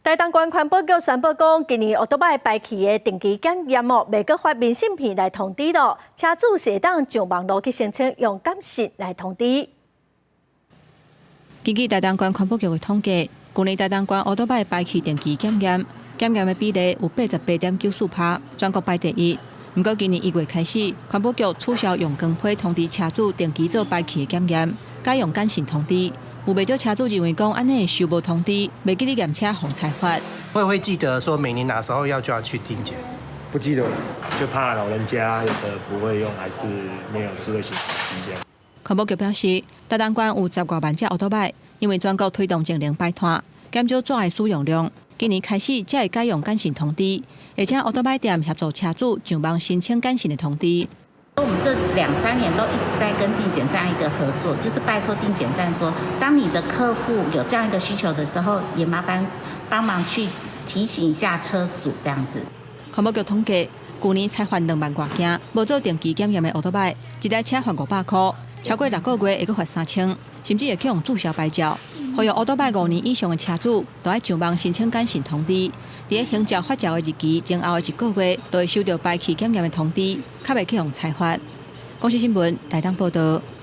台东县环保局宣布讲，今年奥多拜排气的定期检验未搁发明信片来通知咯，车主是当上网络去申请，用简讯来通知。根据台东县环保局的统计，去年台东县奥多拜排气定期检验的比例有88.94%，全国排第一。不过今年1月开始，环保局取消用光批通知车主定期做排气的检验，改用简讯通知。有不少车主认为讲安尼收无通知，袂记得验车互裁罚。会记得说每年哪时候就要去定检？不记得了，就怕老人家有的不会用，还是没有智慧型手机这样。环保局表示，台东县有10多万架奥多拜，因为全国推动净零排碳，减少纸的使用量，今年开始才会改用简讯通知，而且奥多拜店协助车主上网申请简讯的通知。我们这2、3年都一直在跟定检站一个合作，就是拜托定检站说，当你的客户有这样一个需求的时候，也麻烦帮忙去提醒一下车主这样子。环保局统计，去年才罚2万多件，无做定期检验的奥多拜，一台车罚500块，超过6个月会阁罚3000，甚至会去用注销牌照。所有奥多拜5年以上的车主，都要上网申请简讯通知。伫行照发照的日期前后的1个月，都会收到排气检验的通知，较袂去用裁罚。公司新闻台东报道。